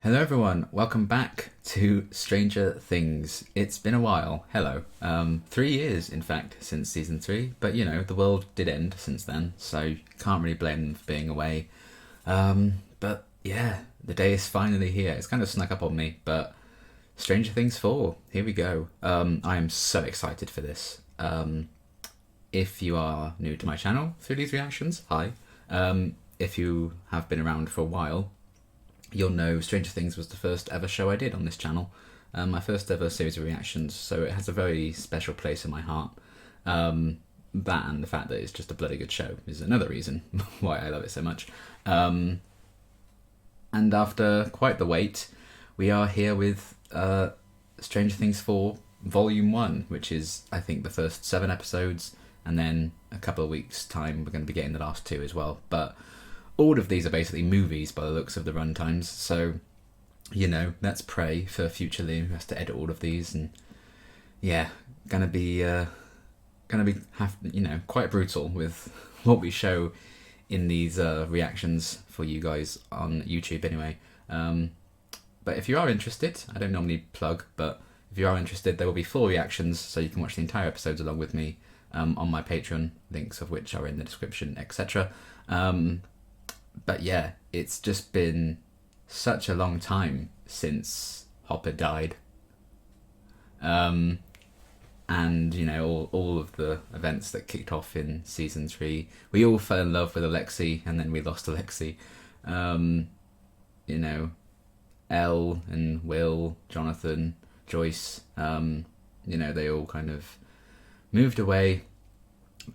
Hello everyone, welcome back to Stranger Things. It's been a while, hello. 3 years in fact since season 3, but you know, the world did end since then, so can't really blame them for being away. But yeah, the day is finally here. It's kind of snuck up on me, but Stranger Things 4, here we go. I am so excited for this. If you are new to my channel through these reactions, hi. If you have been around for a while, you'll know Stranger Things was the first ever show I did on this channel. My first ever series of reactions, so it has a very special place in my heart. That and the fact that it's just a bloody good show is another reason why I love it so much. And after quite the wait, we are here with Stranger Things 4 Volume 1, which is, I think, the first 7 episodes, and then a couple of weeks' time we're going to be getting the last 2 as well. But all of these are basically movies by the looks of the runtimes, so, you know, let's pray for future Liam, who has to edit all of these, and yeah, gonna be quite brutal with what we show in these reactions for you guys on YouTube anyway. But if you are interested, I don't normally plug, but if you are interested, there will be 4 reactions, so you can watch the entire episodes along with me on my Patreon, links of which are in the description, etc. But yeah, it's just been such a long time since Hopper died. And, you know, all of the events that kicked off in season 3. We all fell in love with Alexei, and then we lost Alexei. You know, Elle and Will, Jonathan, Joyce, you know, they all kind of moved away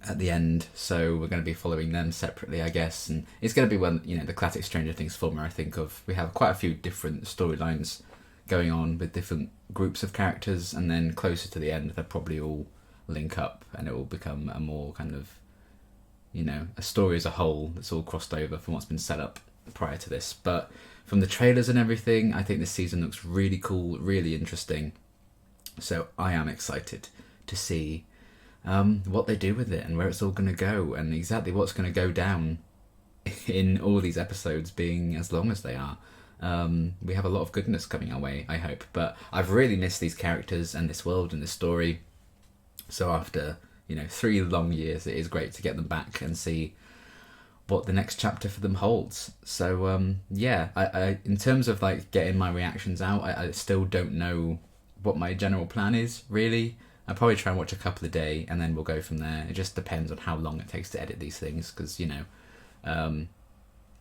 at the end, so we're going to be following them separately, I guess, and it's going to be one, you know, the classic Stranger Things formula. I think of, we have quite a few different storylines going on with different groups of characters, and then closer to the end they'll probably all link up and it will become a more kind of, you know, a story as a whole that's all crossed over from what's been set up prior to this. But from the trailers and everything, I think this season looks really cool, really interesting, so I am excited to see what they do with it and where it's all going to go, and exactly what's going to go down in all these episodes being as long as they are. We have a lot of goodness coming our way, I hope, but I've really missed these characters and this world and this story, so after, you know, 3 long years, it is great to get them back and see what the next chapter for them holds. So yeah, I in terms of like getting my reactions out, I still don't know what my general plan is, really. I'll probably try and watch a couple a day, and then we'll go from there. It just depends on how long it takes to edit these things, because, you know,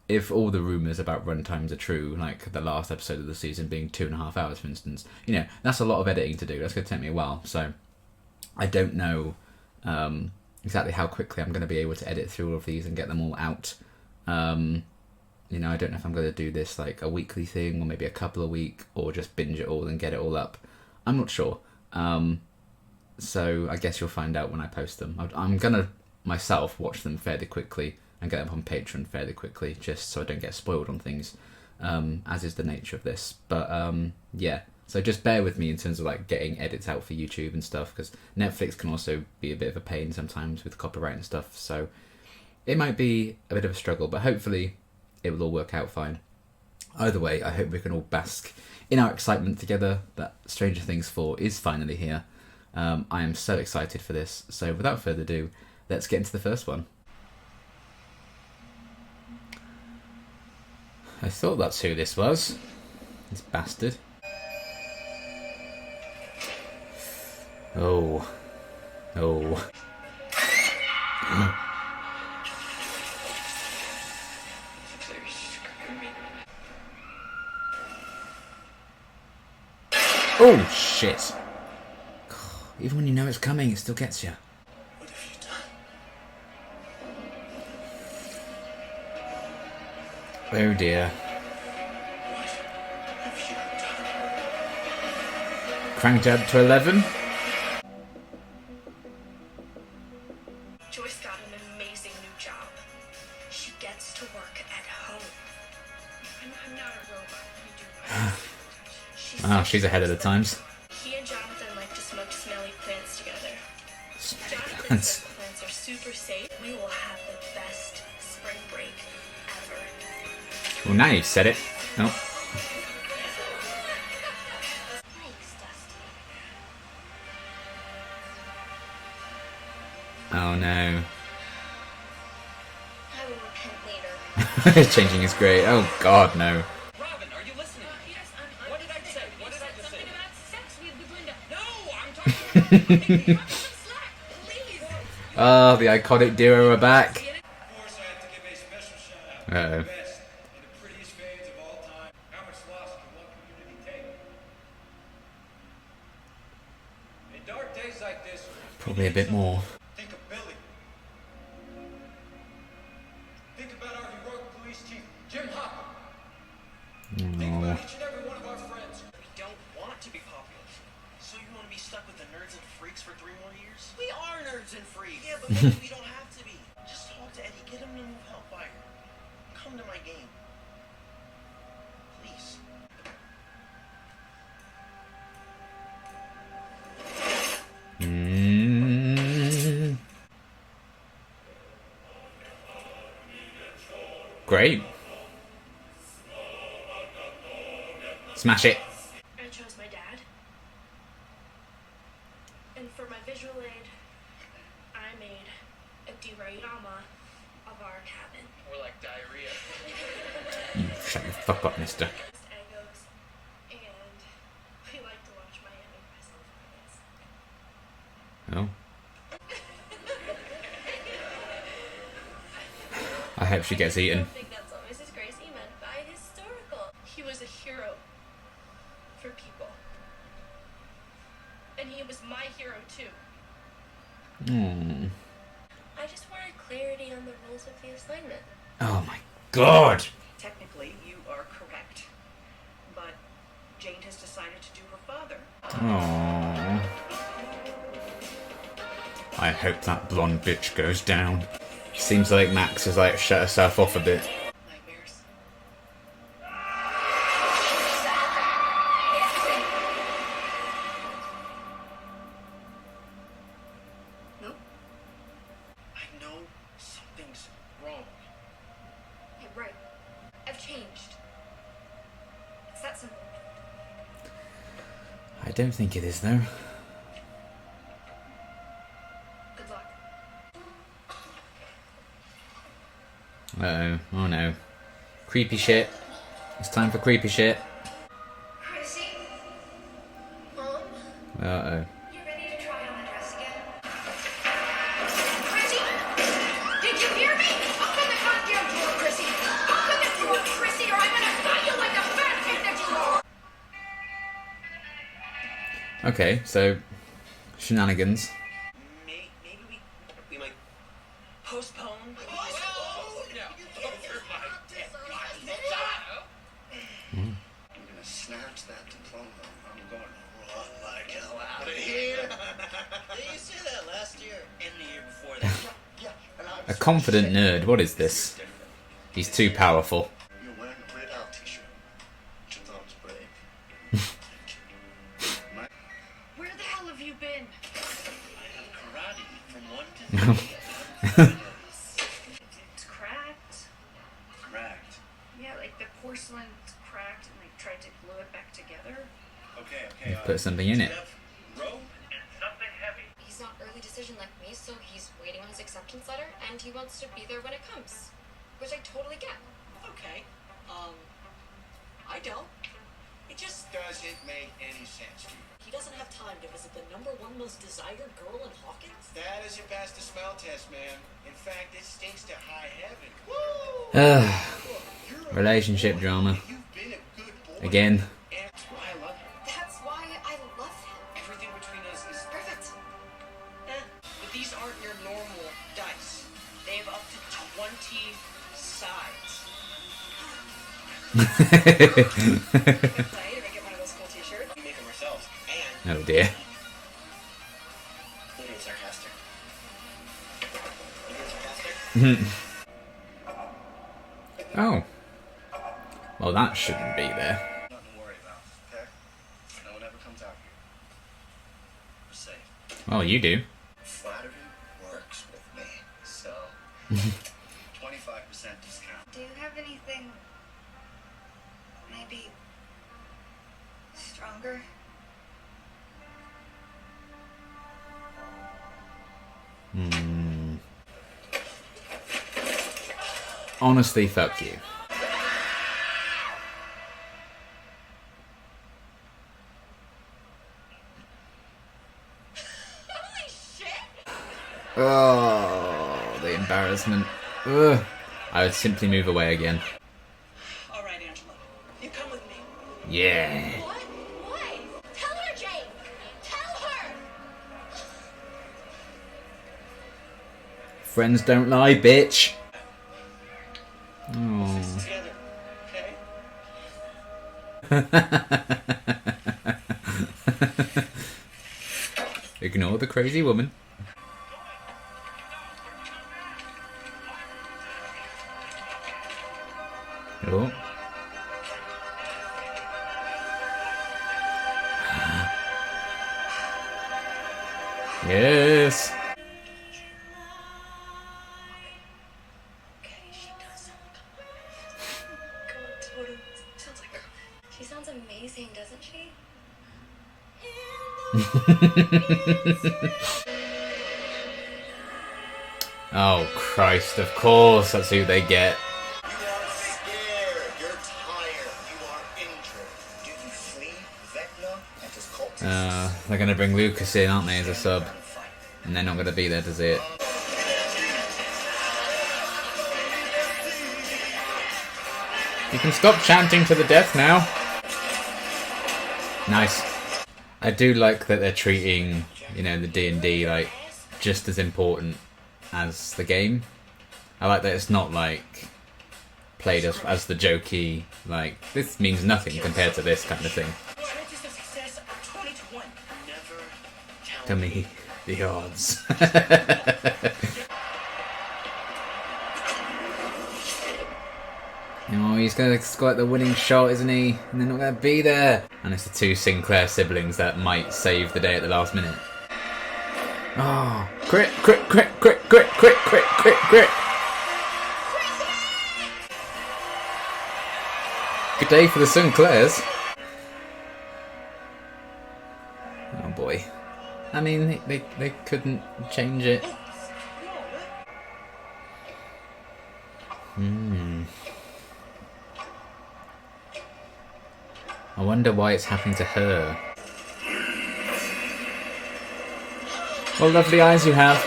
if all the rumours about runtimes are true, like the last episode of the season being 2.5 hours, for instance, you know, that's a lot of editing to do. That's going to take me a while, so I don't know exactly how quickly I'm going to be able to edit through all of these and get them all out. You know, I don't know if I'm going to do this like a weekly thing, or maybe a couple a week, or just binge it all and get it all up. I'm not sure. So I guess you'll find out when I post them. I'm going to myself watch them fairly quickly and get them on Patreon fairly quickly, just so I don't get spoiled on things, as is the nature of this. But yeah, so just bear with me in terms of like getting edits out for YouTube and stuff, because Netflix can also be a bit of a pain sometimes with copyright and stuff, so it might be a bit of a struggle, but hopefully it will all work out fine. Either way, I hope we can all bask in our excitement together that Stranger Things 4 is finally here. I am so excited for this, so without further ado, let's get into the first one. I thought that's who this was. This bastard. Oh. Oh. Oh, shit. Even when you know it's coming, it still gets you. What have you done? Oh dear. What have you done? Cranked up to 11? Joyce got an amazing new job. She gets to work at home. I'm not a robot. You do Oh, she's ahead of the times. He and Jonathan like to smoke smelly plants together. Jonathan Plants. says the plants are super safe. We will have the best spring break ever. Well, now you've said it. Oh. Oh no. I will repent later. Changing his grade. Oh god, no. Robin, are you listening? Yes, What did I say? What did I just say? something about sex with Linda. No, I'm talking about Cut some slack, please. Oh, the iconic duo are back. Of course, I have to give a special shout out to Uh-oh. the best and the prettiest fans of all time. How much loss can one community take? In dark days like this, Probably a bit more. think of Billy. Think about our heroic police chief, Jim Hopper. Think about each and every one of our friends. We don't want to be popular. So you want to be stuck with the nerds and freaks for 3 more years? We are nerds and freaks. Yeah, but maybe we don't have to be. Just talk to Eddie, get him to move Hellfire. Come to my game. Please. Great. Smash it. I chose my dad. And for my visual aid, I made a diorama of our cabin. We're like diarrhea. Shut the fuck up, mister. Egos, and we like to watch Miami Vice. Oh. I hope she gets I eaten. don't think that's what Mrs. Gracie meant by historical. He was a hero for people. And he was my hero too. Hmm. I just wanted clarity on the rules of the assignment. Oh my god. Technically, you are correct. But Jane has decided to do her father. Aww. I hope that blonde bitch goes down. Seems like Max has like shut herself off a bit. Nightmares. No. I know something's wrong. You're right. I've changed. It's that simple. I don't think it is though. Good luck. Uh-oh. Oh no. Creepy shit. It's time for creepy shit. Chrissy? Mom? Uh-oh. You ready to try on the dress again? Chrissy! Did you hear me? Open the goddamn door, Chrissy! Open the door, Chrissy, or I'm gonna fight you like a fat kid that you are! Okay, so shenanigans. Maybe we might postpone. I'm gonna snatch that diploma. I'm gonna run like hell out of here. Did you say that last year and the year before that? Yeah, and I'm A confident nerd. What is this? He's too powerful. You're wearing a Red Owl t-shirt, which I thought was brave. My, Where the hell have you been? I have karate from 1 to 3. It's cracked. cracked. Yeah, like the porcelain's cracked and they tried to glue it back together. Okay. Put something in it. Rope and something heavy. He's not early decision like me, so he's waiting on his acceptance letter, and he wants to be there when it comes. Which I totally get. Okay. I don't. It just Does it make any sense to you? he doesn't have time to visit the #1 most desired girl in Hawkins. That isn't past the smell test, man. In fact, it stinks to high heaven. You're a Relationship good boy. drama. You've been a good boy. Again. And that's why I love you. That's why I love him. Everything between us is Perfect. But these aren't your normal dice. They have up to 20 sides. Play to make it one of those cool t-shirts. We make them ourselves. And Oh dear. you're being sarcastic. You're being sarcastic? Oh. Well, that shouldn't be there. Nothing to worry about, okay? No one ever comes out here. We're safe. Well, you do. Flattery works with me, so 25% discount. Do you have anything maybe stronger? Hmm. honestly, fuck you. Holy shit! Oh, the embarrassment. Ugh. I would simply move away again. All right, Angela, you come with me. Yeah. What? Why? Tell her, Jane! Tell her! Friends don't lie, bitch. Oh. Together, okay? Ignore the crazy woman. Oh. Yes. Okay, she does totally sounds like her. She sounds amazing, doesn't she? Oh Christ, of course, that's who they get. You are scared. You're tired. You are injured. Did you flee Vecna and his cultists? They're gonna bring Lucas in, aren't they, as a sub? And they're not gonna be there to see it. You can stop chanting to the death now. Nice. I do like that they're treating, you know, the D&D like just as important as the game. I like that it's not like played as the jokey, like this means nothing compared to this kind of thing. Chances of success are 20 to 1. Never Tell me the odds. Oh, he's gonna score the winning shot, isn't he? And they're not gonna be there. And it's the two Sinclair siblings that might save the day at the last minute. Oh, crit, crit, crit, crit, crit, crit, crit, crit, crit. Good day for the Sinclairs. Oh boy. I mean, they couldn't change it. I wonder why it's happening to her. What lovely eyes you have.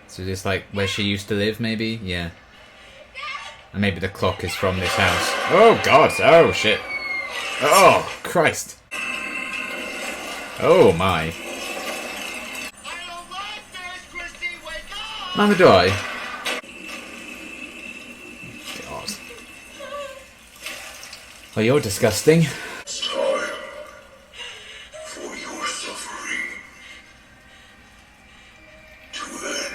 So just like where she used to live, maybe? Yeah. And maybe the clock is from this house. Oh god! Oh shit! Oh Christ! Oh my! Neither do I. God. Well, you're disgusting. It's time for your suffering to end.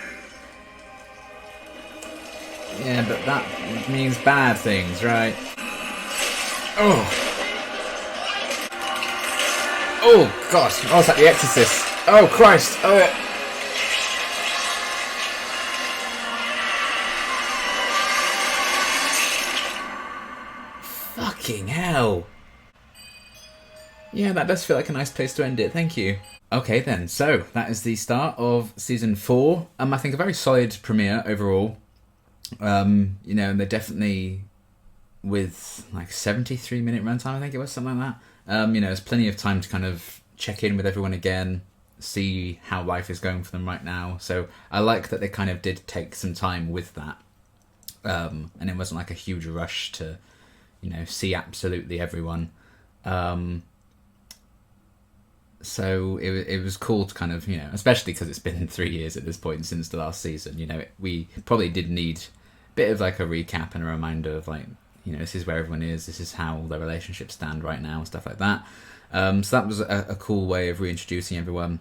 Yeah, but that means bad things, right? Oh! Oh god! Oh, it's like The Exorcist. Oh Christ! Oh! Fucking hell! Yeah, that does feel like a nice place to end it, thank you. Okay then, so that is the start of season 4. I think a very solid premiere overall. You know, and they're definitely with like 73-minute runtime, I think it was, something like that. You know, there's plenty of time to kind of check in with everyone again, see how life is going for them right now. So I like that they kind of did take some time with that. And it wasn't like a huge rush to, you know, see absolutely everyone. So it was cool to kind of, you know, especially because it's been 3 years at this point since the last season, you know, we probably did need a bit of like a recap and a reminder of like, you know, this is where everyone is, this is how their relationships stand right now, stuff like that. So that was a cool way of reintroducing everyone.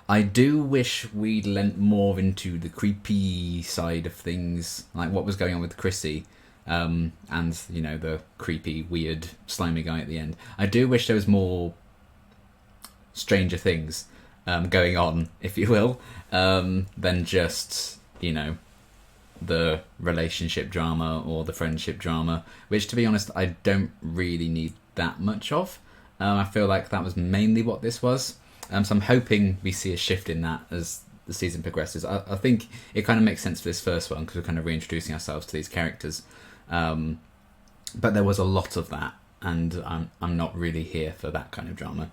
I do wish we'd lent more into the creepy side of things, like what was going on with Chrissy, and, you know, the creepy, weird, slimy guy at the end. I do wish there was more Stranger Things going on, if you will, than just, you know, the relationship drama or the friendship drama, which, to be honest, I don't really need that much of. I feel like that was mainly what this was. So I'm hoping we see a shift in that as the season progresses. I think it kind of makes sense for this first one because we're kind of reintroducing ourselves to these characters. But there was a lot of that, and I'm not really here for that kind of drama.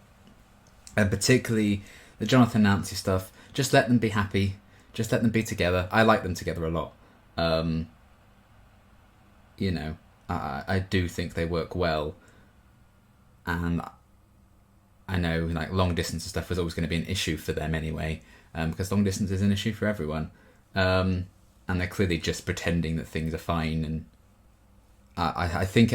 And particularly the Jonathan and Nancy stuff. Just let them be happy. Just let them be together. I like them together a lot. You know, I do think they work well. And I know like long distance and stuff was always going to be an issue for them anyway, because long distance is an issue for everyone. And they're clearly just pretending that things are fine. And I think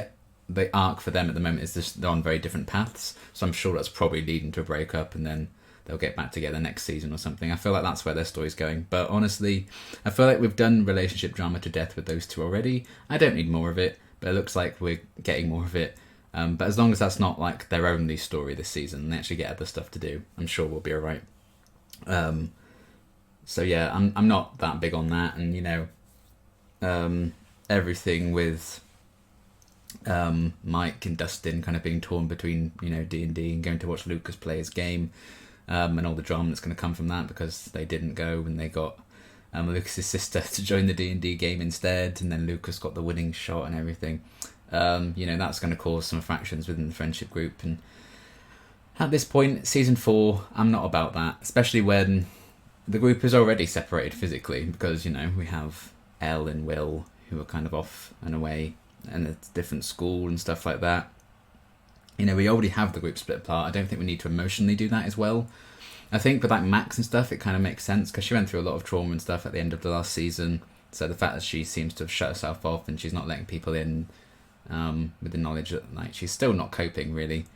the arc for them at the moment is just they're on very different paths. So I'm sure that's probably leading to a breakup, and then they'll get back together next season or something. I feel like that's where their story's going. But honestly, I feel like we've done relationship drama to death with those two already. I don't need more of it, but it looks like we're getting more of it. But as long as that's not like their only story this season, and they actually get other stuff to do, I'm sure we'll be alright. So yeah, I'm not that big on that, and you know, everything with Mike and Dustin kind of being torn between, you know, D&D and going to watch Lucas play his game, and all the drama that's going to come from that because they didn't go and they got Lucas's sister to join the D&D game instead, and then Lucas got the winning shot and everything. You know, that's going to cause some fractions within the friendship group, and at this point, season 4, I'm not about that, especially when the group is already separated physically, because, you know, we have Elle and Will who are kind of off and away, and a different school and stuff like that. You know, we already have the group split apart. I don't think we need to emotionally do that as well. I think with like Max and stuff, it kind of makes sense because she went through a lot of trauma and stuff at the end of the last season. So the fact that she seems to have shut herself off and she's not letting people in, with the knowledge that like she's still not coping really.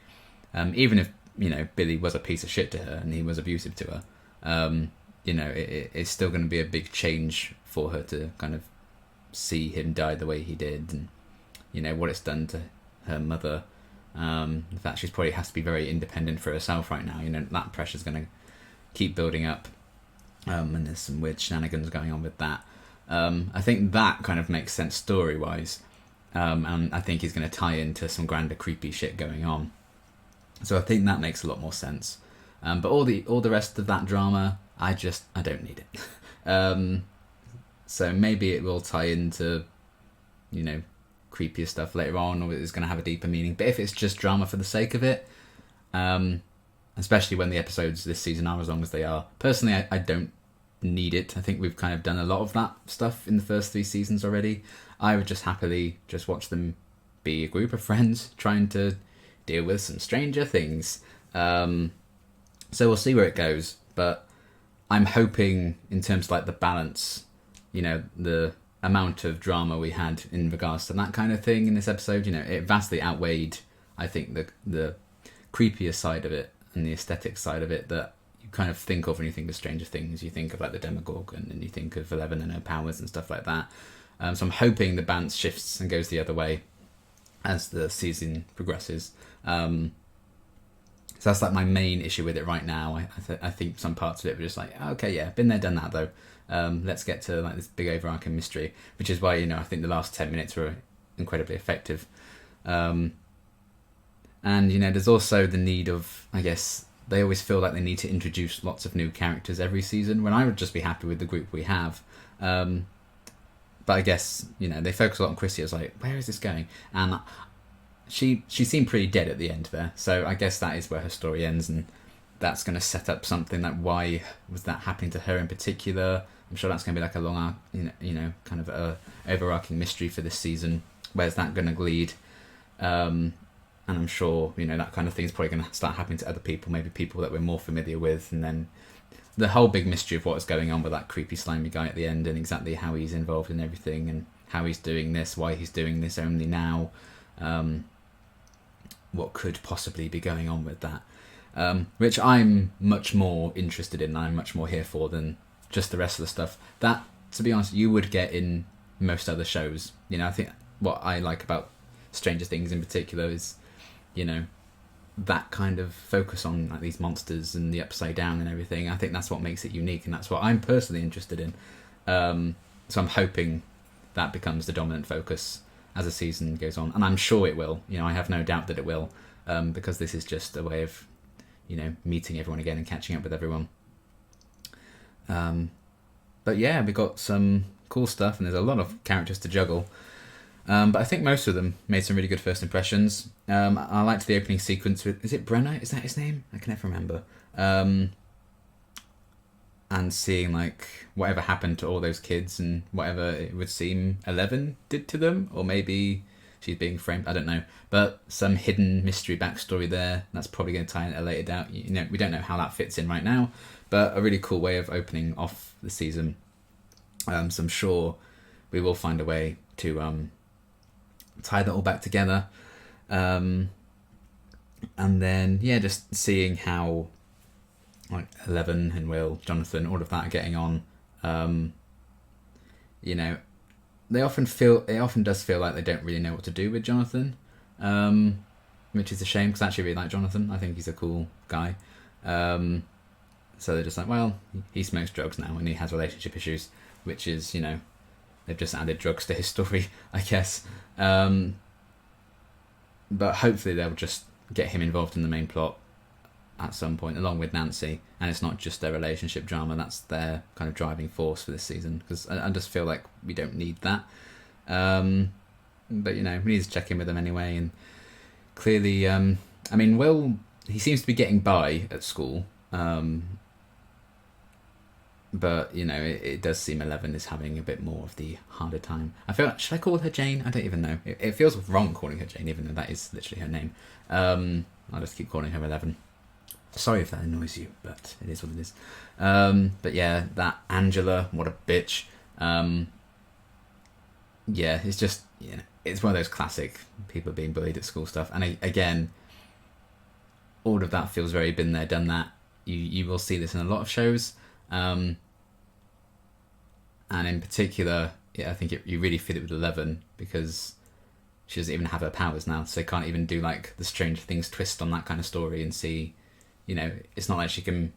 Even if, you know, Billy was a piece of shit to her and he was abusive to her, you know, it's still going to be a big change for her to kind of see him die the way he did, and you know what it's done to her mother. The fact she's probably has to be very independent for herself right now. You know, that pressure's going to keep building up, and there's some weird shenanigans going on with that. I think that kind of makes sense story wise, and I think he's going to tie into some grander creepy shit going on. So I think that makes a lot more sense. But all the rest of that drama, I don't need it. So maybe it will tie into, you know, creepier stuff later on, or it's going to have a deeper meaning. But if it's just drama for the sake of it, especially when the episodes this season are as long as they are, personally, I don't need it. I think we've kind of done a lot of that stuff in the first 3 seasons already. I would just happily just watch them be a group of friends trying to deal with some stranger things. So we'll see where it goes, but I'm hoping in terms of like the balance, you know, the amount of drama we had in regards to that kind of thing in this episode, you know, it vastly outweighed, I think, the creepier side of it and the aesthetic side of it that you kind of think of when you think of Stranger Things. You think of like the Demogorgon and you think of Eleven and her powers and stuff like that. So I'm hoping the balance shifts and goes the other way as the season progresses. So that's like my main issue with it right now. I think some parts of it were just like, okay, yeah, been there, done that though. Let's get to like this big overarching mystery, which is why, you know, I think the last 10 minutes were incredibly effective. And, you know, there's also the need of, I guess, they always feel like they need to introduce lots of new characters every season, when I would just be happy with the group we have. But I guess, you know, they focus a lot on Chrissy. I was like, where is this going? And she seemed pretty dead at the end there. So I guess that is where her story ends, and that's going to set up something like why was that happening to her in particular. I'm sure that's going to be like a long, you know, kind of a overarching mystery for this season. Where's that going to lead? And I'm sure, you know, that kind of thing is probably going to start happening to other people, maybe people that we're more familiar with, and then the whole big mystery of what is going on with that creepy slimy guy at the end, and exactly how he's involved in everything, and how he's doing this, why he's doing this only now, what could possibly be going on with that, which I'm much more interested in, I'm much more here for than just the rest of the stuff that, to be honest, you would get in most other shows. You know, I think what I like about Stranger Things in particular is, you know, that kind of focus on like these monsters and the upside down and everything. I think that's what makes it unique, and that's what I'm personally interested in. So I'm hoping that becomes the dominant focus as the season goes on, and I'm sure it will. You know, I have no doubt that it will, because this is just a way of, you know, meeting everyone again and catching up with everyone. But yeah, we got some cool stuff, and there's a lot of characters to juggle. But I think most of them made some really good first impressions. I liked the opening sequence with, is it Brenner? Is that his name? I can never remember. And seeing like whatever happened to all those kids and whatever it would seem 11 did to them, or maybe she's being framed, I don't know. But some hidden mystery backstory there. That's probably going to tie in at a later date. You know, we don't know how that fits in right now, but a really cool way of opening off the season. So I'm sure we will find a way to tie that all back together. And then, yeah, just seeing how like 11 and Will, Jonathan, all of that are getting on. You know, it often does feel like they don't really know what to do with Jonathan, which is a shame, because I actually really like Jonathan. I think he's a cool guy. So they're just like, well, he smokes drugs now and he has relationship issues, which is, you know, they've just added drugs to his story, I guess. But hopefully they'll just get him involved in the main plot at some point, along with Nancy, and it's not just their relationship drama, that's their kind of driving force for this season, because I just feel like we don't need that. But, you know, we need to check in with them anyway, and clearly, I mean, Will, he seems to be getting by at school, but, you know, it does seem 11 is having a bit more of the harder time. I feel like, should I call her Jane? I don't even know. It feels wrong calling her Jane, even though that is literally her name. I'll just keep calling her 11. Sorry if that annoys you, but it is what it is. But yeah, that Angela, what a bitch. Yeah, it's just, you know, it's one of those classic people being bullied at school stuff. And again, all of that feels very been there, done that. You will see this in a lot of shows. And in particular, yeah, I think you really feel it with 11, because she doesn't even have her powers now, so they can't even do like the Stranger Things twist on that kind of story and see, you know, it's not like she can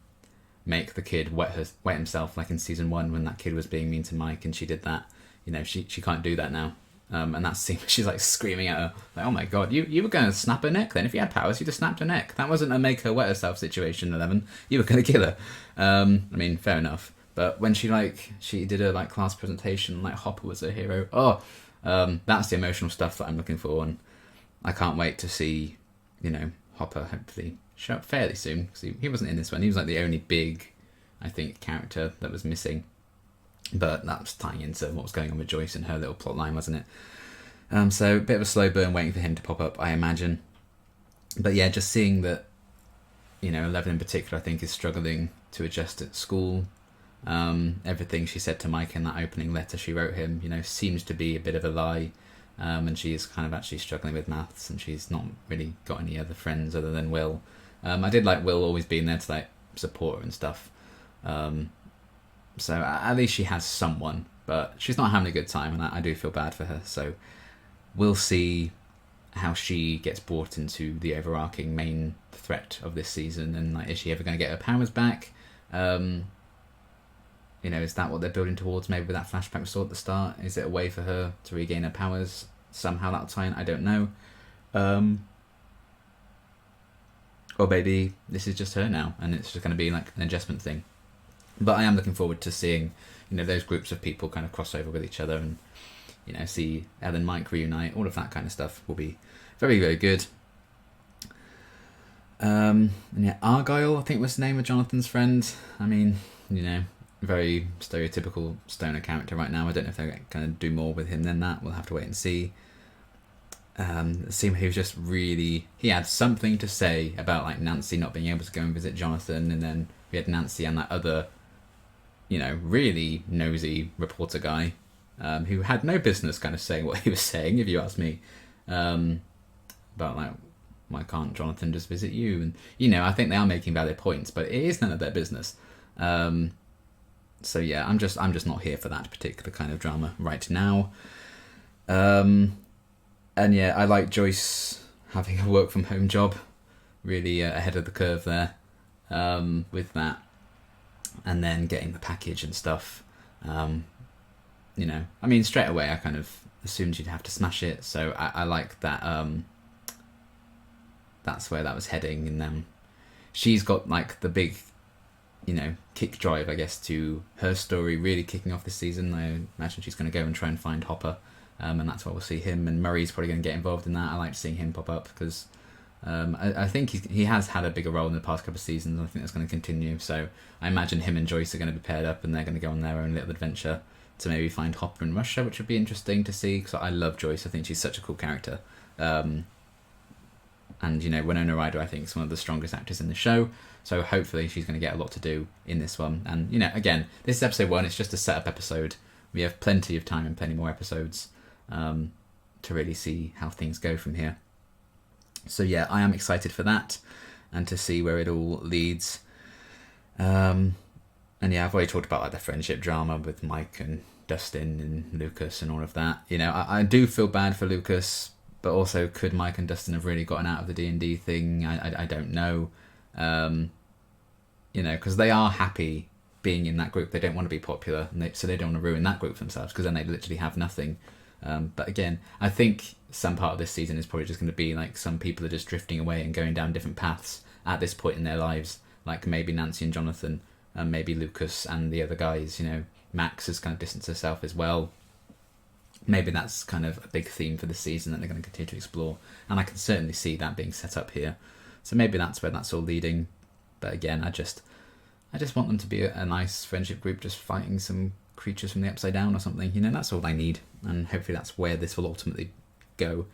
make the kid wet himself like in season 1 when that kid was being mean to Mike and she did that. You know, she can't do that now. And that scene, she's like screaming at her, like, oh my god, you were going to snap her neck then. If you had powers, you'd have snapped her neck. That wasn't a make her wet herself situation, 11. You were going to kill her. I mean, fair enough. But when she did her like class presentation, like Hopper was her hero. That's the emotional stuff that I'm looking for, and I can't wait to see, you know, Hopper hopefully show up fairly soon, because he wasn't in this one. He was like the only big, I think, character that was missing. But that was tying into what was going on with Joyce and her little plot line, wasn't it? So a bit of a slow burn waiting for him to pop up, I imagine. But yeah, just seeing that, you know, 11 in particular, I think, is struggling to adjust at school. Everything she said to Mike in that opening letter she wrote him, you know, seems to be a bit of a lie. And she is kind of actually struggling with maths, and she's not really got any other friends other than Will. I did like Will always being there to like support her and stuff. So at least she has someone, but she's not having a good time, and I do feel bad for her. So we'll see how she gets brought into the overarching main threat of this season, and like, is she ever going to get her powers back? You know, is that what they're building towards? Maybe with that flashback we saw at the start, is it a way for her to regain her powers? Somehow that'll tie in, I don't know. Or maybe this is just her now, and it's just going to be like an adjustment thing. But I am looking forward to seeing, you know, those groups of people kind of cross over with each other, and, you know, see Elle and Mike reunite. All of that kind of stuff will be very, very good. And yeah, Argyle, I think was the name of Jonathan's friend. I mean, you know, very stereotypical stoner character right now. I don't know if they're going to do more with him than that. We'll have to wait and see. It seemed he was just really... He had something to say about like Nancy not being able to go and visit Jonathan, and then we had Nancy and that other, you know, really nosy reporter guy who had no business kind of saying what he was saying, if you ask me. About like, why can't Jonathan just visit you? And, you know, I think they are making valid points, but it is none of their business. So yeah, I'm just not here for that particular kind of drama right now. And yeah, I like Joyce having a work from home job, really ahead of the curve there with that, and then getting the package and stuff. You know, I mean, straight away I kind of assumed you'd have to smash it, so I like that. That's where that was heading, and she's got like the big kick drive, I guess, to her story really kicking off this season. I imagine she's going to go and try and find Hopper, and that's why we'll see him. And Murray's probably going to get involved in that. I like seeing him pop up because I think he has had a bigger role in the past couple of seasons, and I think that's going to continue. So I imagine him and Joyce are going to be paired up, and they're going to go on their own little adventure to maybe find Hopper in Russia, which would be interesting to see, because I love Joyce. I think she's such a cool character. And, Winona Ryder, I think, is one of the strongest actors in the show, so hopefully she's going to get a lot to do in this one. And, again, this is episode 1, it's just a set-up episode. We have plenty of time and plenty more episodes to really see how things go from here. So, yeah, I am excited for that, and to see where it all leads. And, yeah, I've already talked about the friendship drama with Mike and Dustin and Lucas and all of that. I do feel bad for Lucas, but also could Mike and Dustin have really gotten out of the D&D thing? I don't know. Because they are happy being in that group. They don't want to be popular, and so they don't want to ruin that group for themselves, because then they literally have nothing. But again, I think some part of this season is probably just going to be some people are just drifting away and going down different paths at this point in their lives. Like maybe Nancy and Jonathan, and maybe Lucas and the other guys. Max has kind of distanced herself as well. Maybe that's kind of a big theme for the season that they're going to continue to explore, and I can certainly see that being set up here. So maybe that's where that's all leading. But again, I just want them to be a nice friendship group, just fighting some creatures from the Upside Down or something. That's all I need, and hopefully that's where this will ultimately go.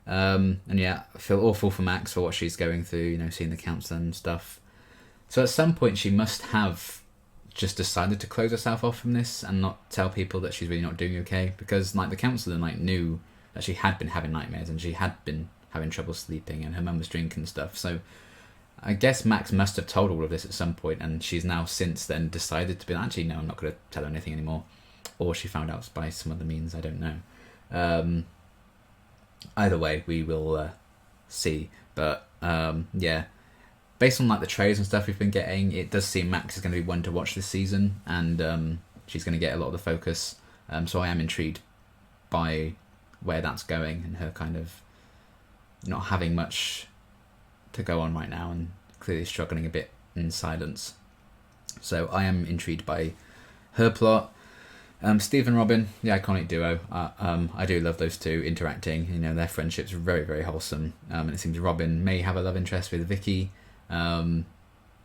And yeah, I feel awful for Max for what she's going through. Seeing the counsellor and stuff. So at some point she must have just decided to close herself off from this and not tell people that she's really not doing okay, because the counsellor knew that she had been having nightmares and she had been having trouble sleeping, and her mum was drinking stuff. So I guess Max must have told all of this at some point, and she's now since then decided to be actually no, I'm not going to tell her anything anymore, or she found out by some other means. I don't know. Either way, we will see. But yeah, based on the trailers and stuff we've been getting, it does seem Max is going to be one to watch this season, and she's going to get a lot of the focus. So I am intrigued by where that's going, and her kind of not having much to go on right now, and clearly struggling a bit in silence. So I am intrigued by her plot. Steve and Robin, the iconic duo. I do love those two interacting. Their friendship's very, very wholesome. And it seems Robin may have a love interest with Vicky. And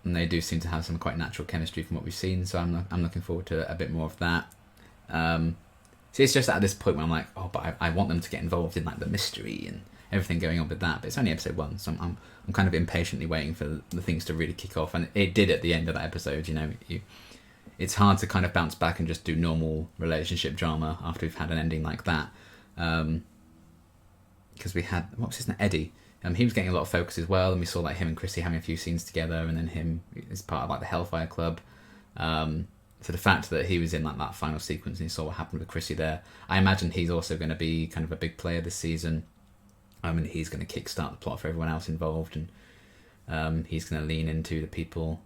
they do seem to have some quite natural chemistry from what we've seen. So I'm looking forward to a bit more of that. So it's just at this point where I'm like, oh, but I want them to get involved in the mystery and everything going on with that. But it's only episode 1, so I'm kind of impatiently waiting for the things to really kick off. And it did at the end of that episode. It's hard to kind of bounce back and just do normal relationship drama after we've had an ending like that. Because we had, what was his name, Eddie. He was getting a lot of focus as well, and we saw him and Chrissy having a few scenes together, and then him as part of the Hellfire Club. So the fact that he was in that final sequence and you saw what happened with Chrissy there, I imagine he's also going to be kind of a big player this season. He's going to kickstart the plot for everyone else involved, and he's going to lean into the people,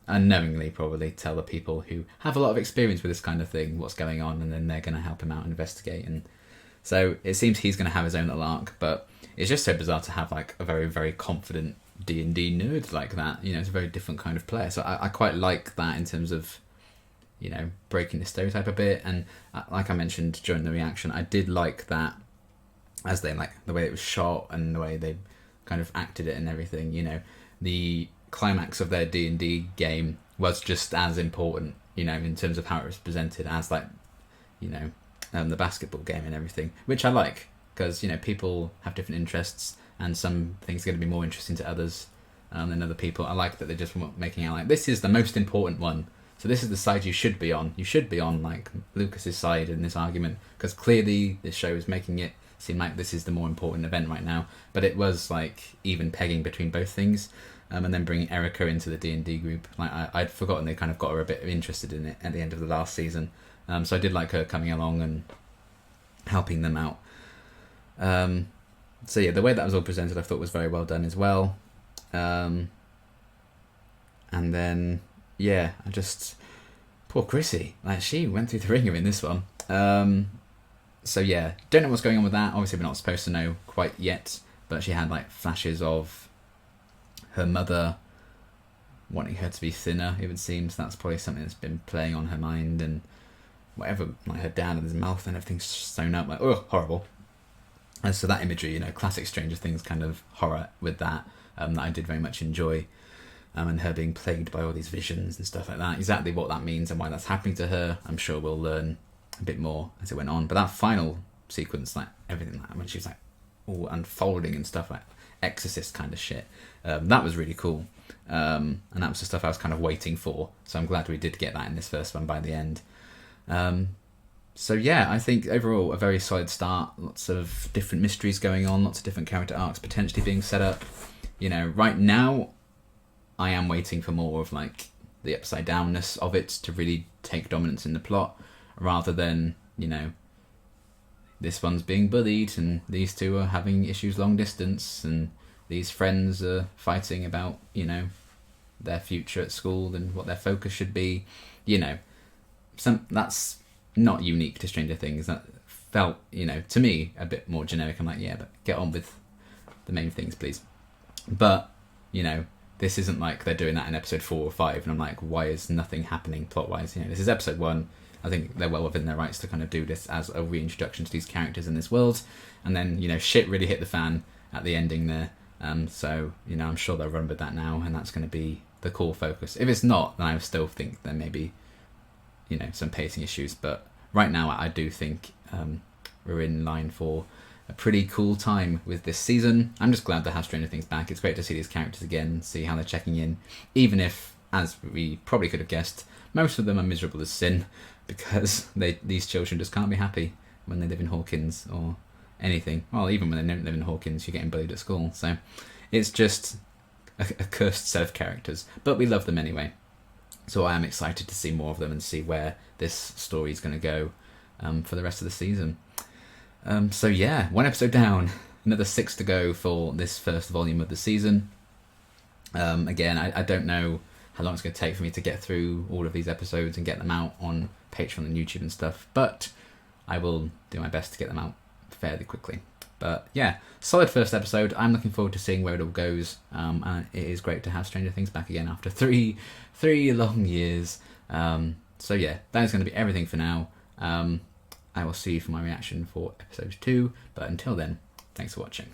unknowingly probably tell the people who have a lot of experience with this kind of thing what's going on, and then they're going to help him out and investigate. And so it seems he's going to have his own little arc, but it's just so bizarre to have a very, very confident D&D nerd like that. It's a very different kind of player. So I quite like that in terms of, breaking the stereotype a bit. And like I mentioned during the reaction, I did like that, as they the way it was shot and the way they kind of acted it and everything. The climax of their D&D game was just as important, in terms of how it was presented as the basketball game and everything, which I like, because people have different interests, and some things are going to be more interesting to others than other people. I like that they're just making out this is the most important one, so this is the side you should be on. You should be on Lucas's side in this argument, because clearly this show is making it seem like this is the more important event right now. But it was even pegging between both things, and then bringing Erica into the D&D group. I'd forgotten they kind of got her a bit interested in it at the end of the last season. So I did like her coming along and helping them out. So yeah, the way that was all presented I thought was very well done as well. And then yeah, poor Chrissy, she went through the ringer in this one. So yeah, don't know what's going on with that. Obviously we're not supposed to know quite yet, but she had flashes of her mother wanting her to be thinner, it would seem. So that's probably something that's been playing on her mind, and whatever, like her dad and his mouth and everything's sewn up, like, oh, horrible. And so that imagery, you know, classic Stranger Things kind of horror with that, that I did very much enjoy. And her being plagued by all these visions and stuff like that. Exactly what that means and why that's happening to her, I'm sure we'll learn a bit more as it went on. But that final sequence, like everything, like when she was like all unfolding and stuff, like Exorcist kind of shit, that was really cool. And that was the stuff I was kind of waiting for. So I'm glad we did get that in this first one by the end. So yeah, I think overall a very solid start. Lots of different mysteries going on, lots of different character arcs potentially being set up. You know, right now I am waiting for more of like the upside downness of it to really take dominance in the plot, rather than, you know, this one's being bullied and these two are having issues long distance and these friends are fighting about, you know, their future at school and what their focus should be. You know, that's not unique to Stranger Things. That felt, you know, to me a bit more generic. I'm like, yeah, but get on with the main things, please. But, you know, this isn't like they're doing that in episode 4 or 5 and I'm like, why is nothing happening plot wise? You know, this is episode 1. I think they're well within their rights to kind of do this as a reintroduction to these characters in this world, and then, you know, shit really hit the fan at the ending there. So, you know, I'm sure they'll run with that now, and that's going to be the core focus. If it's not, then I still think there may be, you know, some pacing issues, but right now I do think we're in line for a pretty cool time with this season. I'm just glad to have Stranger Things back. It's great to see these characters again, see how they're checking in, even if, as we probably could have guessed, most of them are miserable as sin, because these children just can't be happy when they live in Hawkins or anything. Well, even when they don't live in Hawkins, you're getting bullied at school. So it's just a cursed set of characters, but we love them anyway. So I am excited to see more of them and see where this story is going to go for the rest of the season. So yeah, 1 episode down, another 6 to go for this first volume of the season. Again, I don't know how long it's going to take for me to get through all of these episodes and get them out on Patreon and YouTube and stuff, but I will do my best to get them out fairly quickly. But yeah, solid first episode. I'm looking forward to seeing where it all goes, and it is great to have Stranger Things back again after three long years. So yeah, that is going to be everything for now. I will see you for my reaction for episode 2, but until then, thanks for watching.